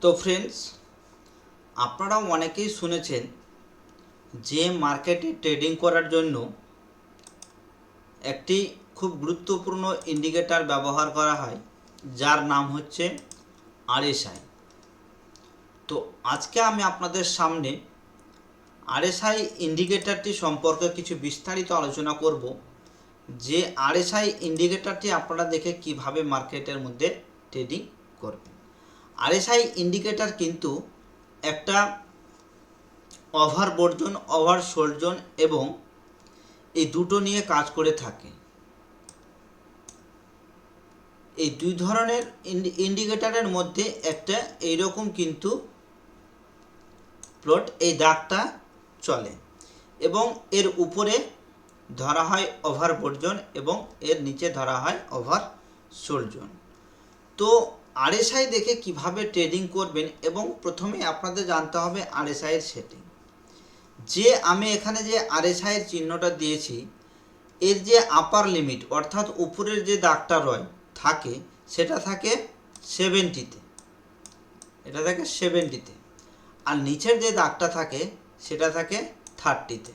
তো ফ্রেন্ডস, আপনারাও অনেকেই শুনেছেন যে মার্কেটে ট্রেডিং করার জন্য একটি খুব গুরুত্বপূর্ণ ইন্ডিকেটর ব্যবহার করা হয়, যার নাম হচ্ছে আরএসআই। তো আজকে আমি আপনাদের সামনে আরএসআই ইন্ডিকেটরটি সম্পর্কে কিছু বিস্তারিত আলোচনা করব, যে আরএসআই ইন্ডিকেটরটি আপনারা দেখে কিভাবে মার্কেটের মধ্যে ট্রেডিং করবেন। আরএসআই ইন্ডিকেটর কিন্তু একটা ওভারবোট জোন, ওভারসোল্ড জোন এবং এই দুটো নিয়ে কাজ করে থাকে। এই দুই ধরনের ইন্ডিকেটরের মধ্যে একটা এইরকম কিন্তু প্লট, এই দাগটা চলে এবং এর উপরে ধরা হয় ওভারবোট জোন এবং এর নিচে ধরা হয় ওভারসোল্ড জোন। তো আরএসআই দেখে কিভাবে ট্রেডিং করবেন, এবং প্রথমে আপনাদের জানতে হবে আরএসআই এর সেটিং। যে আমি এখানে যে আরএসআই এর চিহ্নটা দিয়েছি, এর যে আপার লিমিট অর্থাৎ উপরের যে দাগটা থাকে সেটা থাকে 70-তে, এটা থাকে 70-তে, আর নিচের যে দাগটা থাকে সেটা থাকে 30-তে।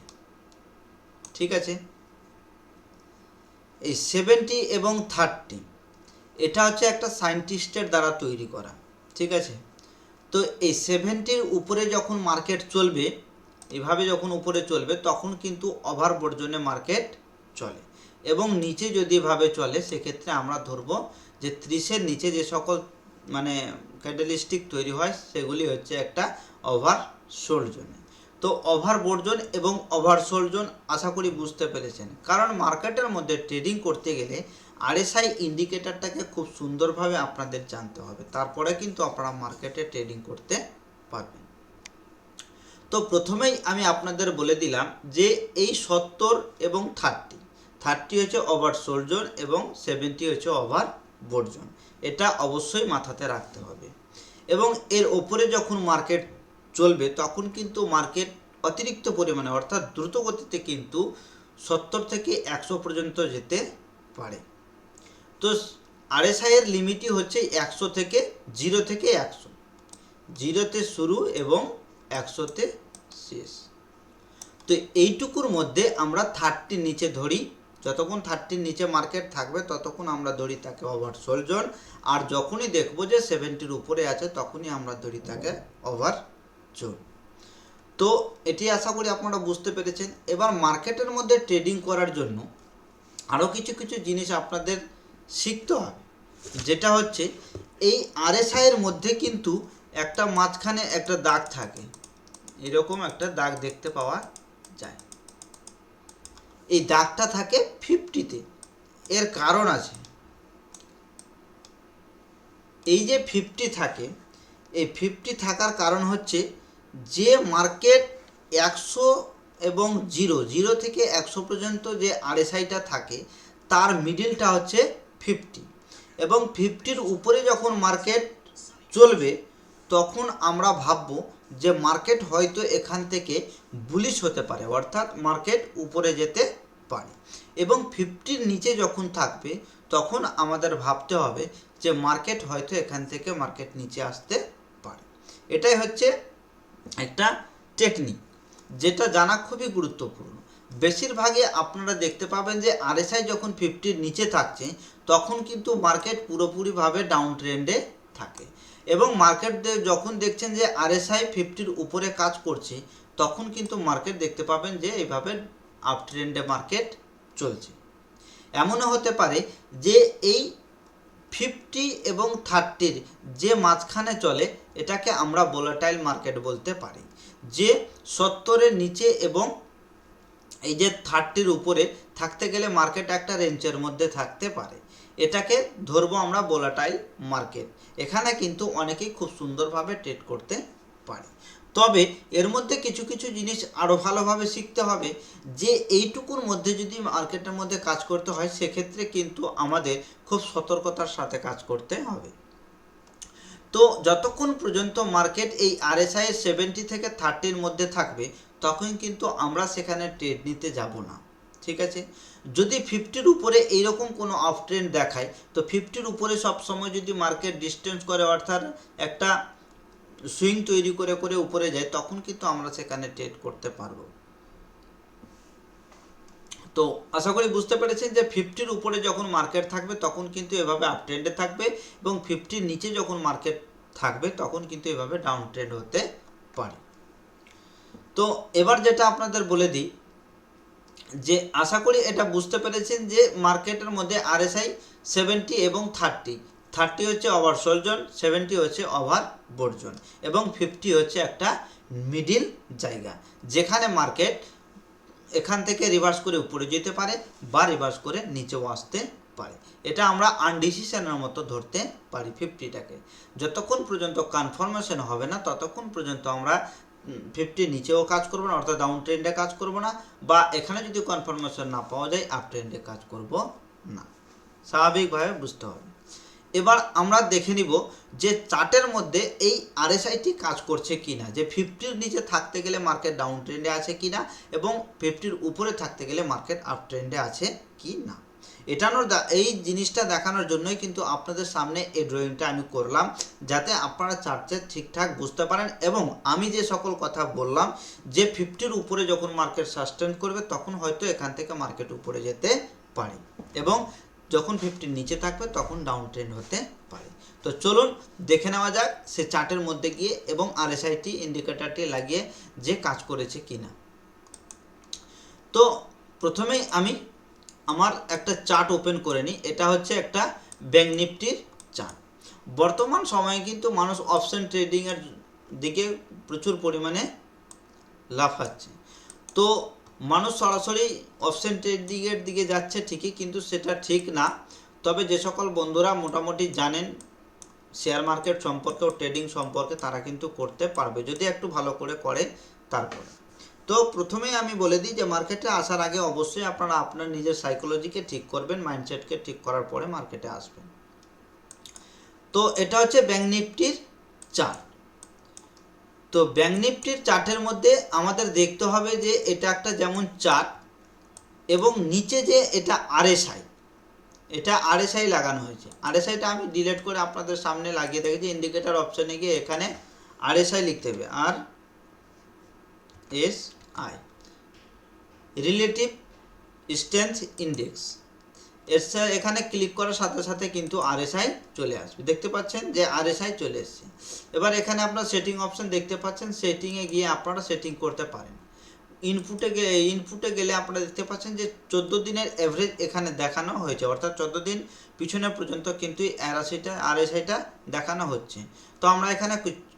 ঠিক আছে, এই 70 এবং 30 এটা হচ্ছে একটা সায়েন্টিস্টের দ্বারা তৈরি করা। ঠিক আছে, তো এই 70-র উপরে যখন মার্কেট চলবে, এভাবে যখন উপরে চলবে তখন কিন্তু ওভারবোট জোনে মার্কেট চলে, এবং নিচে যদি এভাবে চলে সেক্ষেত্রে আমরা ধরবো যে 30-এর নিচে যে সকল ক্যান্ডেলস্টিক তৈরি হয় সেগুলি হচ্ছে একটা ওভারসোল্ড জোনে। তো ওভারবোট জোন এবং ওভারসোল্ড জোন আশা করি বুঝতে পেরেছেন, কারণ মার্কেটের মধ্যে ট্রেডিং করতে গেলে আরএসআই ইন্ডিকেটরটাকে খুব সুন্দরভাবে আপনাদের জানতে হবে, তারপরে কিন্তু আপনারা মার্কেটে ট্রেডিং করতে পারবেন। তো প্রথমেই আমি আপনাদের বলে দিলাম যে এই 70 এবং 30 হচ্ছে ওভারসোল্ড জোন এবং 70 হচ্ছে ওভারবোট জোন, এটা অবশ্যই মাথাতে রাখতে হবে। এবং এর ওপরে যখন মার্কেট চলবে তখন কিন্তু মার্কেট অতিরিক্ত পরিমাণে অর্থাৎ দ্রুত গতিতে কিন্তু 70 থেকে 100 পর্যন্ত যেতে পারে। তো আরএসআই এর লিমিটই হচ্ছে 100 থেকে 0 থেকে 100, 0-তে শুরু এবং 100-তে শেষ। তো এইটুকুর মধ্যে আমরা 30-র নিচে ধরি, যতক্ষণ 30-র নিচে মার্কেট থাকবে ততক্ষণ আমরা ধরি তাকে ওভারসোল্ড জোন, আর যখনই দেখব যে 70-র উপরে আছে তখনই আমরা ধরি তাকে ওভার জোন। তো এটি আশা করি আপনারা বুঝতে পেরেছেন। এবার মার্কেটের মধ্যে ট্রেডিং করার জন্য আরও কিছু কিছু জিনিস আপনাদের শিখতে হবে, যেটা হচ্ছে এই আরএসআই এর মধ্যে কিন্তু একটা মাঝখানে একটা দাগ থাকে, এরকম একটা দাগ দেখতে পাওয়া যায়। এই দাগটা থাকে 50-তে, এর কারণ আছে। এই যে 50 থাকে, এই 50 থাকার কারণ হচ্ছে যে মার্কেট 100 এবং 0 থেকে 100 পর্যন্ত যে আরএসআইটা থাকে তার মিডিলটা হচ্ছে 50, এবং 50-র উপরে যখন মার্কেট চলবে তখন আমরা ভাববো যে মার্কেট হয়তো এখান থেকে বুলিশ হতে পারে, অর্থাৎ মার্কেট উপরে যেতে পারে। এবং 50-র নিচে যখন থাকবে তখন আমাদের ভাবতে হবে যে মার্কেট হয়তো এখান থেকে মার্কেট নিচে আসতে পারে। এটাই হচ্ছে একটা টেকনিক, যেটা জানা খুবই গুরুত্বপূর্ণ। বেশিরভাগই আপনারা দেখতে পাবেন যে আরএসআই যখন 50-র নিচে থাকছে তখন কিন্তু মার্কেট পুরোপুরিভাবে ডাউন ট্রেন্ডে থাকে, এবং মার্কেট যখন দেখছেন যে আরএসআই 50-র উপরে কাজ করছে তখন কিন্তু মার্কেট দেখতে পাবেন যে এইভাবে আপ ট্রেন্ডে মার্কেট চলছে। এমনও হতে পারে যে এই 50 এবং 30-র যে মাঝখানে চলে এটাকে আমরা ভোলাটাইল মার্কেট বলতে পারি, যে 70-এর নিচে এবং এই যে 30-র উপরে থাকতে গেলে মার্কেট একটা রেঞ্জের মধ্যে থাকতে পারে, এটাকে ধরবো আমরা ভোলাটাইল মার্কেট। এখানে কিন্তু অনেকেই খুব সুন্দরভাবে ট্রেড করতে পারে। তবে এর মধ্যে কিছু কিছু জিনিস আরও ভালোভাবে শিখতে হবে, যে এইটুকুর মধ্যে যদি মার্কেটের মধ্যে কাজ করতে হয় সেক্ষেত্রে কিন্তু আমাদের খুব সতর্কতার সাথে কাজ করতে হবে। তো যতক্ষণ পর্যন্ত মার্কেট এই আরএসআই 70 থেকে 30-র মধ্যে থাকবে তখন কিন্তু আমরা সেখানে ট্রেড নিতে যাব না। ঠিক আছে, যদি 50-র উপরে এইরকম কোনো আপ ট্রেন্ড দেখায় তো 50-র উপরে সবসময় যদি মার্কেট ডিস্টেন্স করে, অর্থাৎ একটা সুইং তৈরি করে করে উপরে যায়, তখন কিন্তু আমরা সেখানে ট্রেড করতে পারবো। তো আশা করি বুঝতে পেরেছেন যে 50-র উপরে যখন মার্কেট থাকবে তখন কিন্তু এভাবে আপ ট্রেন্ডে থাকবে, এবং 50-র নিচে যখন মার্কেট থাকবে তখন কিন্তু এভাবে ডাউন ট্রেন্ড হতে পারে। তো এবার যেটা আপনাদের বলে দিই, যে আশা করি এটা বুঝতে পেরেছেন যে মার্কেটের মধ্যে RSI 70 এবং 30 হচ্ছে ওভারসোল্ড জোন, 70 হচ্ছে ওভারবোট জোন, এবং 50 হচ্ছে একটা মিডিল জায়গা, যেখানে মার্কেট এখান থেকে রিভার্স করে উপরে যেতে পারে বা রিভার্স করে নিচেও আসতে পারে। এটা আমরা আনডিসিশনের মতো ধরতে পারি 50টাকে। যতক্ষণ পর্যন্ত কনফার্মেশন হবে না ততক্ষণ পর্যন্ত আমরা 50 নিচেও কাজ করব না, অর্থাৎ ডাউন ট্রেন্ডে কাজ করব না, বা এখানে যদি কনফার্মেশন না পাওয়া যায় আপ ট্রেন্ডে কাজ করব না। স্বাভাবিকভাবে বুঝতে হবে। এবার আমরা দেখে নিব যে চার্টের মধ্যে এই RSIটি কাজ করছে কিনা, যে 50-র নিচে থাকতে গেলে মার্কেট ডাউন ট্রেন্ডে আছে কিনা, এবং 50-র উপরে থাকতে গেলে মার্কেট আপ ট্রেন্ডে আছে কি না। এই জিনিসটা দেখানোর জন্যই কিন্তু আপনাদের সামনে এই ড্রয়িংটা আমি করলাম, যাতে আপনারা চার্টে ঠিকঠাক বুঝতে পারেন, এবং আমি যে সকল কথা বললাম যে 50-র উপরে যখন মার্কেট সাস্টেন করবে তখন হয়তো এখান থেকে মার্কেট উপরে যেতে পারে, এবং যখন 50-র নিচে থাকবে তখন ডাউন ট্রেন্ড হতে পারে। তো চলুন দেখে নেওয়া যাক সে চার্টের মধ্যে গিয়ে এবং RSIটি ইন্ডিকেটরটি লাগিয়ে যে কাজ করেছে কিনা। তো প্রথমেই আমি আমার একটা চার্ট ওপেন করে নিই। এটা হচ্ছে একটা ব্যাংক নিফটির চার্ট। বর্তমান সময়ে কিন্তু মানুষ অপশন ট্রেডিংয়ের দিকে প্রচুর পরিমাণে লাফাচ্ছে। তো মানুষ সরাসরি অপশন ট্রেডিংয়ের দিকে যাচ্ছে ঠিকই, কিন্তু সেটা ঠিক না। তবে যে সকল বন্ধুরা মোটামুটি জানেন শেয়ার মার্কেট সম্পর্কে ও ট্রেডিং সম্পর্কে, তারা কিন্তু করতে পারবে যদি একটু ভালো করে করে। তারপরে তো প্রথমেই আমি বলে দিই যে মার্কেটে আসার আগে অবশ্যই আপনারা আপনার নিজের সাইকোলজিকে ঠিক করবেন, মাইন্ডসেটকে ঠিক করার পরে মার্কেটে আসবেন। তো এটা হচ্ছে ব্যাংক নিফটির চার্ট। তো ব্যাংক নিফটির চার্টের মধ্যে আমাদের দেখতে হবে যে এটা একটা যেমন চার্ট, এবং নিচে যে এটা RSI লাগানো হয়েছে। RSIটা আমি ডিলিট করে আপনাদের সামনে লাগিয়ে দেখেছি। ইন্ডিকেটর অপশানে গিয়ে এখানে RSI লিখতে হবে, RSI রিলেটিভ স্ট্রেংথ ইন্ডেক্স। এখানে ক্লিক করার সাথে সাথে কিন্তু RSI চলে আসবে। দেখতে পাচ্ছেন যে RSI চলে এসছে। এবার এখানে আপনার সেটিং অপশন দেখতে পাচ্ছেন, সেটিংয়ে গিয়ে আপনারা সেটিং করতে পারেন। ইনপুটে গেলে আপনারা দেখতে পাচ্ছেন যে 14 দিনের অ্যাভারেজ এখানে দেখানো হয়েছে, অর্থাৎ 14 দিন পিছনে পর্যন্ত কিন্তু RSIটা দেখানো হচ্ছে। তো আমরা এখানে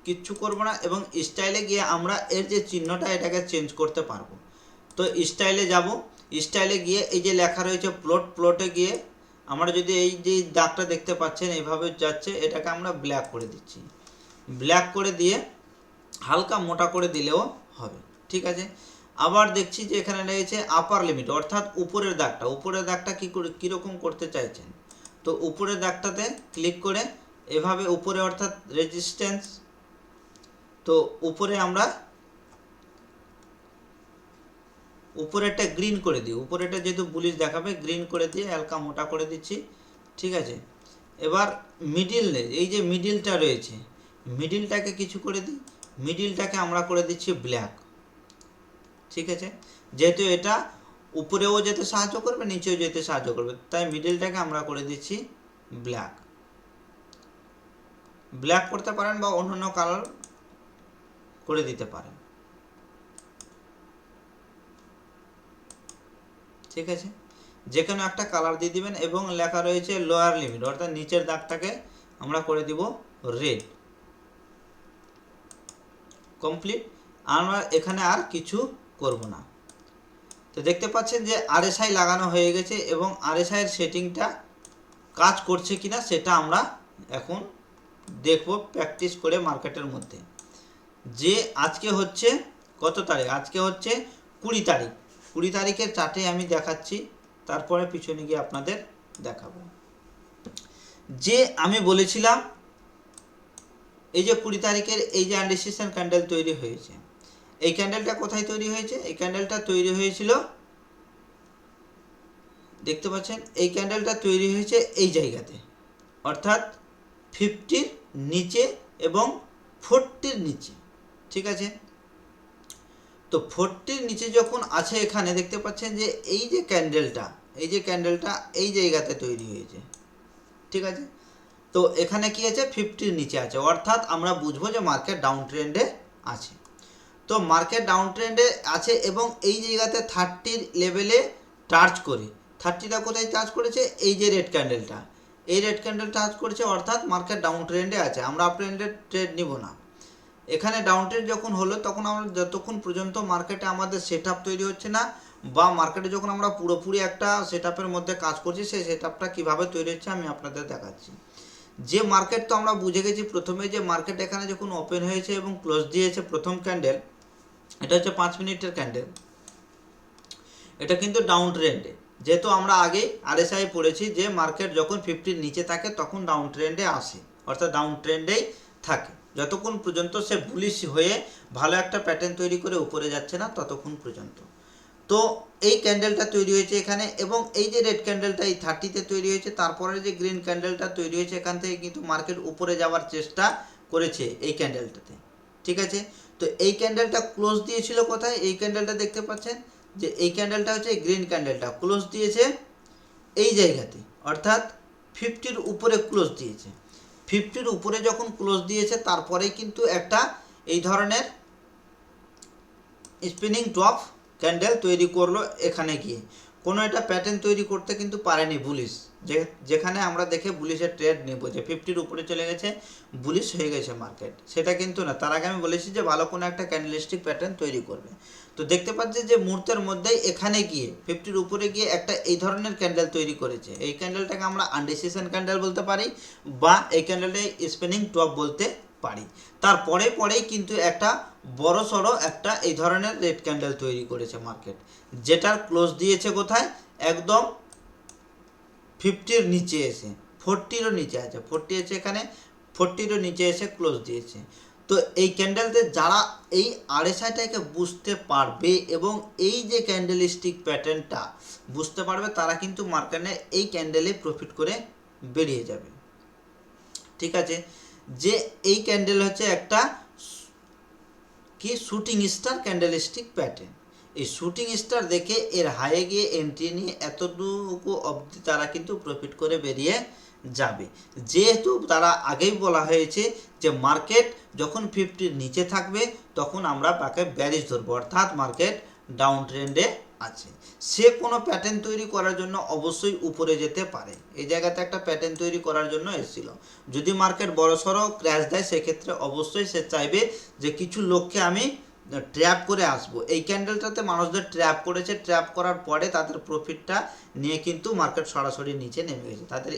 কিচ্ছু করব না, এবং স্টাইলে গিয়ে আমরা এর যে চিহ্নটা এটাকে চেঞ্জ করতে পারবো। তো স্টাইলে যাব, স্টাইলে গিয়ে এই যে লেখা রয়েছে প্লটে গিয়ে আমরা যদি এই যে দাগটা দেখতে পাচ্ছেন এইভাবে যাচ্ছে, এটাকে আমরা ব্ল্যাক করে দিচ্ছি। ব্ল্যাক করে দিয়ে হালকা মোটা করে দিলেও হবে, ঠিক আছে। আবার দেখছি যে এখানে রয়েছে আপার লিমিট, অর্থাৎ উপরের দাগটা কীরকম করতে চাইছেন। তো উপরের দাগটাতে ক্লিক করে এভাবে উপরে, অর্থাৎ রেজিস্ট্যান্স, তো উপরে আমরা উপরেরটা গ্রিন করে দিই। উপরেরটা যেহেতু বুলিশ দেখাবে, গ্রিন করে দিয়ে হালকা মোটা করে দিচ্ছি, ঠিক আছে। এবার এই যে মিডিলটা রয়েছে, মিডিলটাকে কিছু করে দিই। মিডিলটাকে আমরা করে দিচ্ছি ব্ল্যাক, ঠিক আছে। যেহেতু এটা উপরেও যেতে সাহায্য করবে, নিচেও যেতে সাহায্য করবে, তাই মিডিলটাকে আমরা করে দিচ্ছি ব্ল্যাক করতে পারেন বা অন্যান্য কালার করে দিতে পারেন, ঠিক আছে। যে কোনো একটা কালার দিয়ে দিবেন, এবং লেখা রয়েছে লোয়ার লিমিট, অর্থাৎ নিচের দাগটাকে আমরা করে দিব রেড। কমপ্লিট। আমরা এখানে আর কিছু করব না। তো দেখতে পাচ্ছেন যে RSI লাগানো হয়ে গেছে, এবং RSI এর সেটিংটা কাজ করছে কিনা সেটা আমরা এখন দেখব প্র্যাকটিস করে মার্কেটের মধ্যে। যে আজকে হচ্ছে কত তারিখ? আজকে হচ্ছে 20 তারিখ। 20 তারিখের চার্টে আমি দেখাচ্ছি, তারপরে পিছনে গিয়ে আপনাদের দেখাবো। যে আমি বলেছিলাম এই যে 20 তারিখের এই যে আনডিসিশন ক্যান্ডেল তৈরি হয়েছে, এই ক্যান্ডেলটা কোথায় তৈরি হয়েছে? এই ক্যান্ডেলটা তৈরি হয়েছিল, দেখতে পাচ্ছেন এই ক্যান্ডেলটা তৈরি হয়েছে এই জায়গাতে, অর্থাৎ 50-র নিচে এবং 40-র নিচে, ঠিক আছে। তো 40-র নিচে যখন আছে এখানে দেখতে পাচ্ছেন যে এই যে ক্যান্ডেলটা এই জায়গাতে তৈরি হয়েছে, ঠিক আছে। তো এখানে কি আছে, 50-র নিচে আছে, অর্থাৎ আমরা বুঝবো যে মার্কেট ডাউন ট্রেন্ডে আছে। তো মার্কেট ডাউন ট্রেন্ডে আছে এবং এই জায়গাতে 30-র লেভেলে টাচ করে, 30টা কোথায় টাচ করেছে, এই যে রেড ক্যান্ডেলটা, এই রেড ক্যান্ডেল টাচ করেছে, অর্থাৎ মার্কেট ডাউন ট্রেন্ডে আছে। আমরা আপ ট্রেন্ডের ট্রেড নিব না। এখানে ডাউন ট্রেন্ড যখন হলো তখন আমরা যতক্ষণ পর্যন্ত মার্কেটে আমাদের সেট আপ তৈরি হচ্ছে না, বা মার্কেটে যখন আমরা পুরোপুরি একটা সেট আপের মধ্যে কাজ করছি, সেই সেট আপটা কীভাবে তৈরি হচ্ছে আমি আপনাদের দেখাচ্ছি। যে মার্কেট তো আমরা বুঝে গেছি প্রথমে, যে মার্কেট এখানে যখন ওপেন হয়েছে এবং ক্লোজ দিয়েছে প্রথম ক্যান্ডেল, এটা হচ্ছে 5 মিনিটের ক্যান্ডেল, এটা কিন্তু ডাউন ট্রেন্ডে। যেহেতু আমরা আগেই আরএসআই পড়েছি যে মার্কেট যখন 50-র নিচে থাকে তখন ডাউন ট্রেন্ডে আসে, অর্থাৎ ডাউন ট্রেন্ডেই থাকে যতক্ষণ পর্যন্ত সে বুলিশ হয়ে ভালো একটা প্যাটার্ন তৈরি করে উপরে যাচ্ছে না ততক্ষণ পর্যন্ত। তো এই ক্যান্ডেলটা তৈরি হয়েছে এখানে, এবং এই যে রেড ক্যান্ডেলটা এই 30-তে তৈরি হয়েছে, তারপরে যে গ্রিন ক্যান্ডেলটা তৈরি হয়েছে, এখান থেকে কিন্তু মার্কেট উপরে যাওয়ার চেষ্টা করেছে এই ক্যান্ডেলটাতে, ঠিক আছে। তো এই ক্যান্ডেলটা ক্লোজ দিয়েছিল কোথায়, এই ক্যান্ডেলটা দেখতে পাচ্ছেন যে এই ক্যান্ডেলটা হচ্ছে গ্রিন ক্যান্ডেলটা ক্লোজ দিয়েছে এই জায়গাতে, অর্থাৎ 50-র উপরে ক্লোজ দিয়েছে। 50-র উপরে যখন ক্লোজ দিয়েছে তারপরেই কিন্তু একটা এই ধরনের স্পিনিং টপ ক্যান্ডেল তৈরি করলো এখানে গিয়ে। কোনো একটা প্যাটার্ন তৈরি করতে কিন্তু পারেনি বুলিশ, যেখানে আমরা দেখে বুলিশের ট্রেড নেব যে 50-র উপরে চলে গেছে, বুলিশ হয়ে গেছে মার্কেট, সেটা কিন্তু না। তার আগে আমি বলেছি যে ভালো কোনো একটা ক্যান্ডেলস্টিক প্যাটার্ন তৈরি করবে। তো দেখতে পাচ্ছি যে মুহূর্তের মধ্যেই এখানে গিয়ে 50-র উপরে গিয়ে একটা এই ধরনের ক্যান্ডেল তৈরি করেছে। এই ক্যান্ডেলটাকে আমরা আনডিসিশন ক্যান্ডেল বলতে পারি, বা এই ক্যান্ডেলটাকে স্পিনিং টপ বলতে পারি। পরেই কিন্তু একটা বড় সড়ো একটা এই ধরনের রেড ক্যান্ডেল তৈরি করেছে মার্কেট, যেটার ক্লোজ দিয়েছে কোথায়, একদম 50-র নিচে এসে, 40-রও নিচে আছে, 40 আছে এখানে, 40-রও নিচে এসে ক্লোজ দিয়েছে। তো এই ক্যান্ডেলতে যারা এই আরএসআইটাকে বুঝতে পারবে এবং এই যে ক্যান্ডেলস্টিক প্যাটার্নটা বুঝতে পারবে, তারা কিন্তু মার্কেটে এই ক্যান্ডেলে প্রফিট করে বেরিয়ে যাবে, ঠিক আছে। যে এই ক্যান্ডেল হচ্ছে একটা কি শুটিং স্টার ক্যান্ডেলস্টিক প্যাটার্ন। এই শুটিং স্টার দেখে এর হাইয়ে গিয়ে এন্ট্রি নিয়ে এতটুকু অবধি তারা কিন্তু প্রফিট করে বেরিয়ে যাবে, যেহেতু তারা আগেই বলা হয়েছে যে মার্কেট যখন 50-র নিচে থাকবে তখন আমরা তাকে ব্যারিজ ধরবো, অর্থাৎ মার্কেট ডাউন ট্রেন্ডে আছে। সে কোনো প্যাটার্ন তৈরি করার জন্য অবশ্যই উপরে যেতে পারে, এই জায়গাতে একটা প্যাটার্ন তৈরি করার জন্য এসেছিল। যদি মার্কেট বড়সড় ক্র্যাশ দেয় সেক্ষেত্রে অবশ্যই সে চাইবে যে কিছু লোককে আমি ট্র্যাপ করে আসবো। এই ক্যান্ডেলটাতে মানুষদের ট্র্যাপ করেছে, ট্র্যাপ করার পরে তাদের প্রফিটটা নিয়ে কিন্তু মার্কেট সরাসরি নিচে নেমে গেছে। তাদের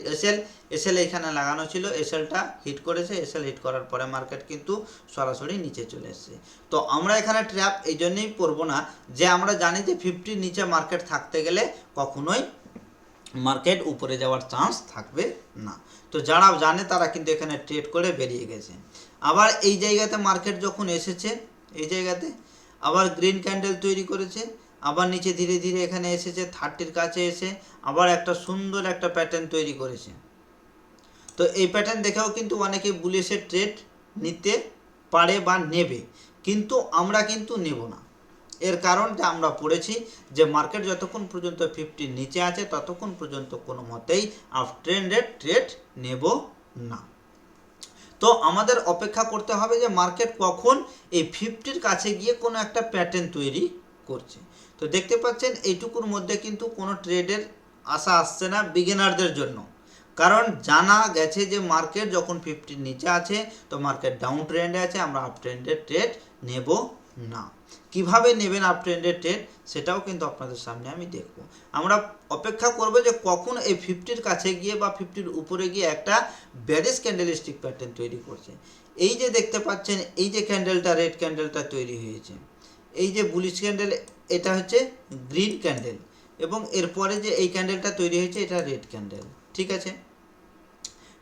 এসএল এখানে লাগানো ছিল, এসএলটা হিট করেছে, এসএল হিট করার পরে মার্কেট কিন্তু সরাসরি নিচে চলে এসেছে। তো আমরা এখানে ট্র্যাপ এই জন্যই পড়বো না যে আমরা জানি যে 50-র নিচে মার্কেট থাকতে গেলে কখনোই মার্কেট উপরে যাওয়ার চান্স থাকবে না। তো যারা জানে তারা কিন্তু এখানে ট্রেড করে বেরিয়ে গেছে। আবার এই জায়গাতে মার্কেট যখন এসেছে, এই জায়গাতে আবার গ্রিন ক্যান্ডেল তৈরি করেছে, আবার নিচে ধীরে ধীরে এখানে এসেছে 30-র কাছে এসে আবার একটা সুন্দর একটা প্যাটার্ন তৈরি করেছে। তো এই প্যাটার্ন দেখেও কিন্তু অনেকে বুলিশের ট্রেড নিতে পারে বা নেবে, কিন্তু আমরা কিন্তু নেব না। এর কারণ যে আমরা পড়েছি যে মার্কেট যতক্ষণ পর্যন্ত 50-র নিচে আছে ততক্ষণ পর্যন্ত কোনো মতেই আপ ট্রেন্ডের ট্রেড নেব না। তো আমাদের অপেক্ষা করতে হবে যে মার্কেট কখন এই 50-র কাছে গিয়ে কোনো একটা প্যাটার্ন তৈরি করছে। তো দেখতে পাচ্ছেন এইটুকুর মধ্যে কিন্তু কোনো ট্রেডের আশা আসছে না বিগিনারদের জন্য, কারণ জানা গেছে যে মার্কেট যখন 50-র নিচে আছে তো মার্কেট ডাউন ট্রেন্ডে আছে, আমরা আপ ট্রেন্ডের ট্রেড নেব না। কিভাবে নেবেন আপ ট্রেন্ডের ট্রেড সেটাও কিন্তু আপনাদের সামনে আমি দেখব। আমরা অপেক্ষা করব যে কখন এই 50-র কাছে গিয়ে বা 50-র উপরে গিয়ে একটা ব্যারিজ ক্যান্ডেলস্টিক প্যাটার্ন তৈরি করছে। এই যে দেখতে পাচ্ছেন এই যে ক্যান্ডেলটা রেড ক্যান্ডেলটা তৈরি হয়েছে, এই যে বুলিশ ক্যান্ডেল এটা হচ্ছে গ্রিন ক্যান্ডেল, এবং এরপরে যে এই ক্যান্ডেলটা তৈরি হয়েছে এটা রেড ক্যান্ডেল, ঠিক আছে।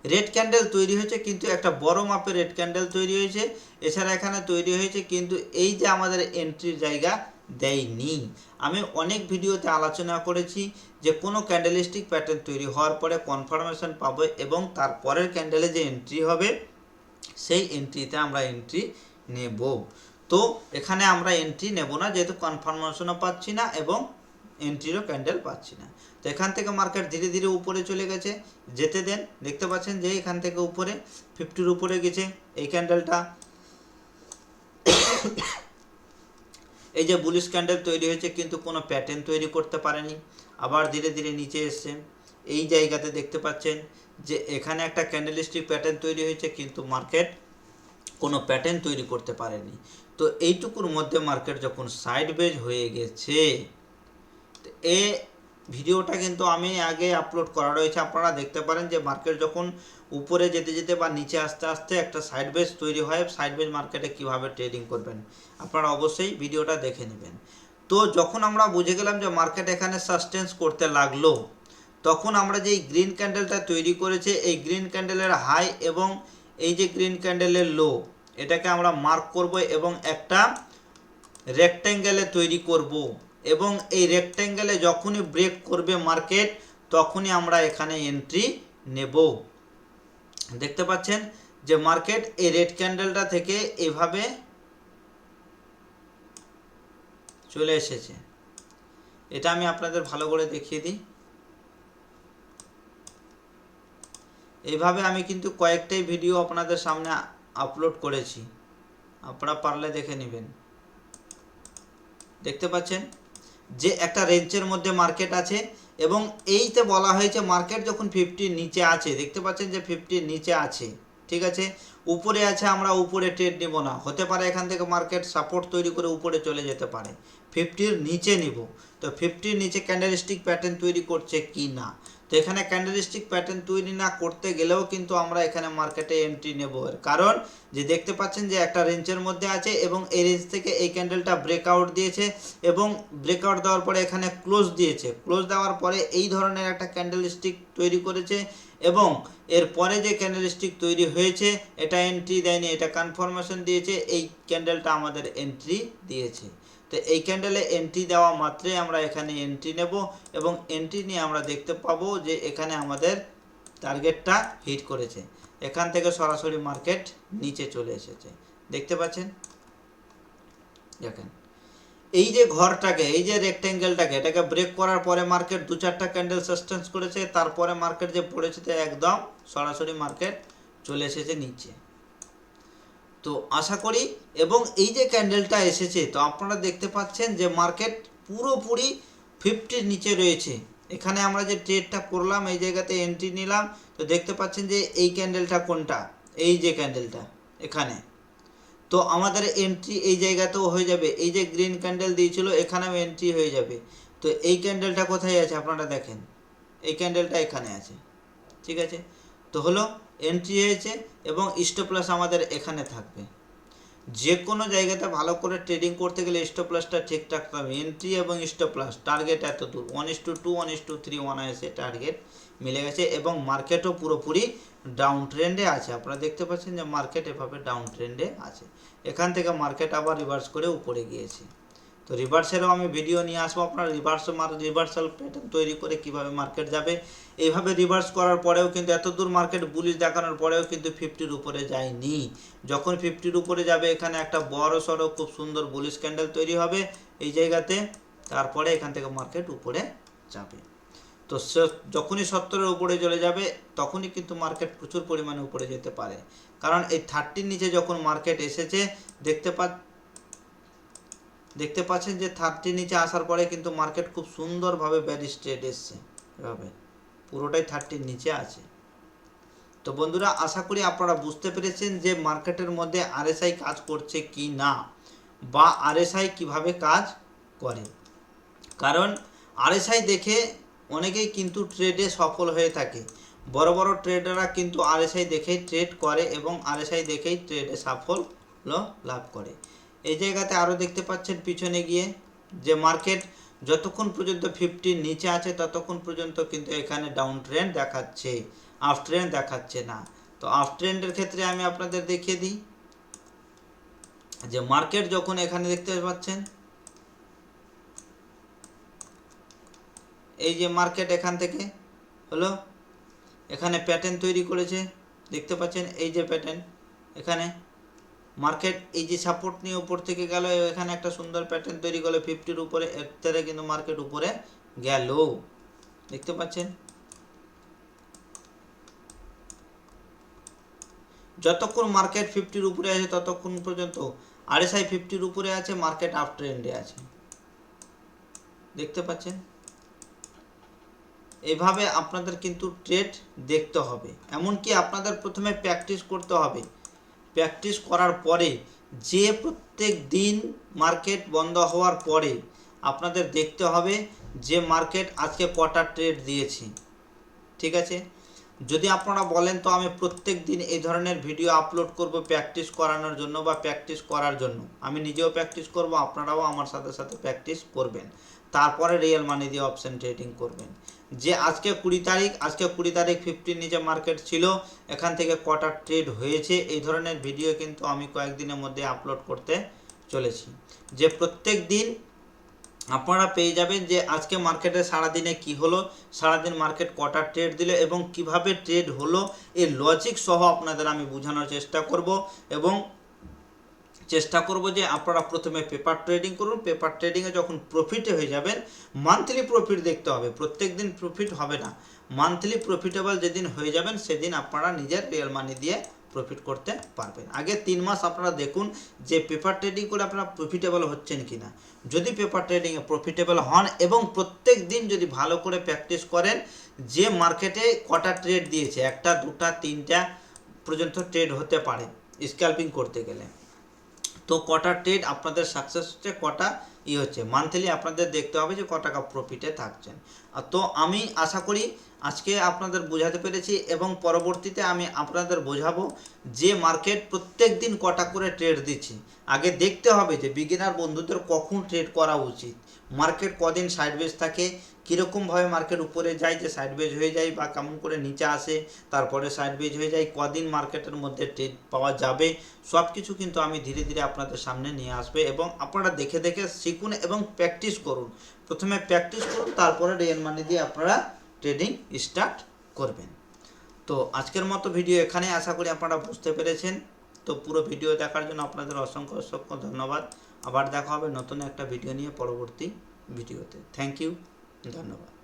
রেড ক্যান্ডেল তৈরি হয়েছে কিন্তু একটা বড় মাপের রেড ক্যান্ডেল তৈরি হয়েছে, এছাড়া এখানে তৈরি হয়েছে কিন্তু এই যে আমাদের এন্ট্রির জায়গা দেয়নি। আমি অনেক ভিডিওতে আলোচনা করেছি যে কোনো ক্যান্ডেলস্টিক প্যাটার্ন তৈরি হওয়ার পরে কনফার্মেশন পাবো এবং তারপরের ক্যান্ডেলে যে এন্ট্রি হবে সেই এন্ট্রিতে আমরা এন্ট্রি নেব। তো এখানে আমরা এন্ট্রি নেব না, যেহেতু কনফার্মেশনও পাচ্ছি না এবং এন্ট্রিরও ক্যান্ডেল পাচ্ছি না। তো এখান থেকে মার্কেট ধীরে ধীরে উপরে চলে গেছে, যেতে দেন। দেখতে পাচ্ছেন যে এখান থেকে উপরে 50-র উপরে গেছে এই ক্যান্ডেলটা। এই যে বুলিশ ক্যান্ডেল তৈরি হয়েছে কিন্তু কোনো প্যাটার্ন তৈরি করতে পারেনি, আবার ধীরে ধীরে নিচে এসছে। এই জায়গাতে দেখতে পাচ্ছেন যে এখানে একটা ক্যান্ডেলস্টিক প্যাটার্ন তৈরি হয়েছে কিন্তু মার্কেট কোনো প্যাটার্ন তৈরি করতে পারেনি। তো এইটুকুর মধ্যে মার্কেট যখন সাইডওয়েজ হয়ে গেছে, এ ভিডিওটা কিন্তু আমি আগে আপলোড করা রয়েছে, আপনারা দেখতে পারেন যে মার্কেট যখন উপরে যেতে যেতে বা নিচে আসতে আসতে একটা সাইডওয়েজ তৈরি হয়, সাইডওয়েজ মার্কেটে কিভাবে ট্রেডিং করবেন আপনারা অবশ্যই ভিডিওটা দেখে নেবেন। তো যখন আমরা বুঝে গেলাম যে মার্কেট এখানে সাস্টেন্স করতে লাগলো, তখন আমরা যে গ্রিন ক্যান্ডেলটা তৈরি করেছে, এই গ্রিন ক্যান্ডেলের হাই এবং এই যে গ্রিন ক্যান্ডেলের লো, এটাকে আমরা মার্ক করব এবং একটা রেক্ট্যাঙ্গেলে তৈরি করব, এবং এই রেক্ট্যাঙ্গেলে যখনই ব্রেক করবে মার্কেট তখনই আমরা এখানে এন্ট্রি নেব। দেখতে পাচ্ছেন যে মার্কেট এই রেড ক্যান্ডেলটা থেকে এভাবে চলে এসেছে। এটা আমি আপনাদের ভালো করে দেখিয়ে দিই। এইভাবে আমি কিন্তু কয়েকটাই ভিডিও আপনাদের সামনে আপলোড করেছি, আপনারা পারলে দেখে নেবেন। দেখতে পাচ্ছেন যে একটা রেঞ্জের মধ্যে মার্কেট আছে এবং এইতে বলা হয়েছে মার্কেট যখন 50 নিচে আছে, দেখতে পাচ্ছেন যে 50 নিচে আছে, ঠিক আছে, উপরে আছে, আমরা উপরে ট্রেড নিব না, হতে পারে এখান থেকে মার্কেট সাপোর্ট তৈরি করে উপরে চলে যেতে পারে, 50-র নিচে নিব। তো 50-র নিচে ক্যান্ডেলস্টিক প্যাটার্ন তৈরি করছে কি না, তো এখানে ক্যান্ডেলস্টিক প্যাটার্ন তৈরি না করতে গেলেও কিন্তু আমরা এখানে মার্কেটে এন্ট্রি নেব। এর কারণ যে দেখতে পাচ্ছেন যে একটা রেঞ্জের মধ্যে আছে এবং এই রেঞ্জ থেকে এই ক্যান্ডেলটা ব্রেকআউট দিয়েছে এবং ব্রেকআউট দেওয়ার পরে এখানে ক্লোজ দিয়েছে, ক্লোজ দেওয়ার পরে এই ধরনের একটা ক্যান্ডেলস্টিক তৈরি করেছে এবং এরপরে যে ক্যান্ডেলস্টিক তৈরি হয়েছে এটা এন্ট্রি দেয়নি, এটা কনফার্মেশন দিয়েছে, এই ক্যান্ডেলটা আমাদের এন্ট্রি দিয়েছে। তো এই ক্যান্ডেলে এন্ট্রি দেওয়া মাত্রই আমরা এখানে এন্ট্রি নেব এবং এন্ট্রি নিয়ে আমরা দেখতে পাবো যে এখানে আমাদের টার্গেটটা হিট করেছে, এখান থেকে সরাসরি মার্কেট নিচে চলে এসেছে। দেখতে পাচ্ছেন, দেখেন এই যে ঘরটাকে, এই যে রেক্ট্যাঙ্গেলটাকে, এটাকে ব্রেক করার পরে মার্কেট 2-4টা ক্যান্ডেল সাস্টেন্স করেছে, তারপরে মার্কেট যে পড়েছে একদম সরাসরি মার্কেট চলে এসেছে নিচে। তো আশা করি, এবং এই যে ক্যান্ডেলটা এসেছে, তো আপনারা দেখতে পাচ্ছেন যে মার্কেট পুরোপুরি 50-র নিচে রয়েছে। এখানে আমরা যে ট্রেডটা করলাম এই জায়গাতে এন্ট্রি নিলাম, তো দেখতে পাচ্ছেন যে এই ক্যান্ডেলটা কোনটা, এই যে ক্যান্ডেলটা এখানে, তো আমাদের এন্ট্রি এই জায়গাতেও হয়ে যাবে, এই যে গ্রিন ক্যান্ডেল দিয়েছিল এখানেও এন্ট্রি হয়ে যাবে। তো এই ক্যান্ডেলটা কোথায় আছে আপনারা দেখেন, এই ক্যান্ডেলটা এখানে আছে, ঠিক আছে, তো হলো এন্ট্রি হয়েছে এবং স্টপ লস আমাদের এখানে থাকবে। যে কোনো জায়গাতে ভালো করে ট্রেডিং করতে গেলে স্টপ লসটা ঠিক রাখতে হবে, এন্ট্রি এবং স্টপ লস, টার্গেট এত দূর 1:2 1:3 1 টার্গেট মিলে গেছে এবং মার্কেটও পুরোপুরি ডাউন ট্রেন্ডে আছে। আপনারা দেখতে পাচ্ছেন যে মার্কেট এভাবে ডাউন ট্রেন্ডে আছে, এখান থেকে মার্কেট আবার রিভার্স করে উপরে গিয়েছে। তো রিভার্সেরও আমি ভিডিও নিয়ে আসবো, আপনার রিভার্সাল প্যাটার্ন তৈরি করে কিভাবে মার্কেট যাবে। এইভাবে রিভার্স করার পরেও কিন্তু এত দূর মার্কেট বুলিশ দেখানোর পরেও কিন্তু 50-র উপরে যায়নি। যখন 50-র উপরে যাবে এখানে একটা বড় সড়ো খুব সুন্দর বুলিশ ক্যান্ডেল তৈরি হবে এই জায়গাতে, তারপরে এখান থেকে মার্কেট উপরে যাবে। তো যখনই 70-এর উপরে চলে যাবে তখনই কিন্তু মার্কেট প্রচুর পরিমাণে উপরে যেতে পারে, কারণ এই 30-র নিচে যখন মার্কেট এসেছে দেখতে পাচ্ছেন যে 30 নিচে আসার পরে কিন্তু মার্কেট খুব সুন্দরভাবে ব্যারিশ ট্রেড এসছে, এভাবে পুরোটাই 30-র নিচে আছে। তো বন্ধুরা আশা করি আপনারা বুঝতে পেরেছেন যে মার্কেটের মধ্যে আরএসআই কাজ করছে কি না, বা আরএসআই কিভাবে কাজ করে। কারণ আরএসআই দেখে অনেকেই কিন্তু ট্রেডে সফল হয়ে থাকে, বড় বড় ট্রেডাররা কিন্তু আরএসআই দেখেই ট্রেড করে এবং আরএসআই দেখেই ট্রেডে সাফল্য লাভ করে। এই জায়গাতে আরও দেখতে পাচ্ছেন পিছনে গিয়ে যে মার্কেট যতক্ষণ পর্যন্ত 50-র নিচে আছে ততক্ষণ পর্যন্ত কিন্তু এখানে ডাউন ট্রেন্ড দেখাচ্ছে, আপ ট্রেন্ড দেখাচ্ছে না। তো আপ ট্রেন্ডের ক্ষেত্রে আমি আপনাদের দেখিয়ে দিই যে মার্কেট যখন এখানে দেখতে পাচ্ছেন এই যে মার্কেট এখান থেকে হলো এখানে প্যাটার্ন তৈরি করেছে, দেখতে পাচ্ছেন এই যে প্যাটার্ন, এখানে মার্কেট এই যে সাপোর্ট নিয়ে উপর থেকে গেল, এখানে একটা সুন্দর প্যাটার্ন তৈরি করলো 50-র উপরে, এর থেকে কিন্তু মার্কেট উপরে গেল, দেখতে পাচ্ছেন। যতক্ষণ মার্কেট 50-র উপরে আছে ততক্ষণ পর্যন্ত RSI 50-র উপরে আছে, মার্কেট আপ ট্রেন্ডে আছে, দেখতে পাচ্ছেন। এভাবে আপনাদের কিন্তু ট্রেড দেখতে হবে, এমনকি আপনাদের প্রথমে প্র্যাকটিস করতে হবে। প্র্যাকটিস করার পরে যে প্রত্যেক দিন মার্কেট বন্ধ হওয়ার পরে আপনাদের দেখতে হবে যে মার্কেট আজকে কটা ট্রেড দিয়েছে, ঠিক আছে। যদি আপনারা বলেন তো আমি প্রত্যেক দিন এই ধরনের ভিডিও আপলোড করব প্র্যাকটিস করানোর জন্য বা প্র্যাকটিস করার জন্য, আমি নিজেও প্র্যাকটিস করব, আপনারাও আমার সাথে সাথে প্র্যাকটিস করবেন, তারপরে রিয়েল মানি দিয়ে অপশন ট্রেডিং করবেন। যে আজকে 20 তারিখ, আজকে 20 তারিখ 50 নিচে মার্কেট ছিল, এখান থেকে কটা ট্রেড হয়েছে, এই ধরনের ভিডিও কিন্তু আমি কয়েকদিনের মধ্যে আপলোড করতে চলেছি, যে প্রত্যেক দিন আপনারা পেয়ে যাবেন যে আজকে মার্কেটে সারাদিনে কি হলো, সারাদিন মার্কেট কটা ট্রেড দিল এবং কিভাবে ট্রেড হলো, এই লজিক সহ আপনাদের আমি বোঝানোর চেষ্টা করব। এবং চেষ্টা করব যে আপনারা প্রথমে পেপার ট্রেডিং করুন, পেপার ট্রেডিংয়ে যখন প্রফিটে হয়ে যাবেন, মান্থলি প্রফিট দেখতে হবে, প্রত্যেক দিন প্রফিট হবে না, মান্থলি প্রফিটেবল যেদিন হয়ে যাবেন সেদিন আপনারা নিজের রিয়েল মানি দিয়ে প্রফিট করতে পারবেন। আগে 3 মাস আপনারা দেখুন যে পেপার ট্রেডিং করে আপনারা প্রফিটেবল হচ্ছেন কিনা। যদি পেপার ট্রেডিংয়ে প্রফিটেবল হন এবং প্রত্যেক দিন যদি ভালো করে প্র্যাকটিস করেন যে মার্কেটে কটা ট্রেড দিয়েছে, 1টা 2টা 3টা পর্যন্ত ট্রেড হতে পারে স্ক্যাল্পিং করতে গেলে, তো কটা ট্রেড আপনাদের সাকসেস হচ্ছে, কটা হচ্ছে, মান্থলি আপনাদের দেখতে হবে যে ক টাকা প্রফিটে থাকছেন। তো আমি আশা করি আজকে আপনাদের বোঝাতে পেরেছি এবং পরবর্তীতে আমি আপনাদের বোঝাবো যে মার্কেট প্রত্যেক দিন কটা করে ট্রেড দিচ্ছে। আগে দেখতে হবে যে বিগিনার বন্ধুদের কখন ট্রেড করা উচিত, মার্কেট কদিন সাইডওয়েজ থাকে, কীরকমভাবে মার্কেট উপরে যায় যে সাইডওয়েজ হয়ে যায় বা কেমন করে নিচে আসে তারপরে সাইডওয়েজ হয়ে যায়, কদিন মার্কেটের মধ্যে ট্রেড পাওয়া যাবে, সব কিছু কিন্তু আমি ধীরে ধীরে আপনাদের সামনে নিয়ে আসবে এবং আপনারা দেখে দেখে শিখুন এবং প্র্যাকটিস করুন। প্রথমে প্র্যাকটিস করুন, তারপরে রিয়েল মানি দিয়ে আপনারা ট্রেডিং স্টার্ট করবেন। তো আজকের মতো ভিডিও এখানে, আশা করি আপনারা বুঝতে পেরেছেন। তো পুরো ভিডিও দেখার জন্য আপনাদের অসংখ্য অসংখ্য ধন্যবাদ। আবার দেখা হবে নতুন একটা ভিডিও নিয়ে পরবর্তী ভিডিওতে। থ্যাংক ইউ, ধন্যবাদ।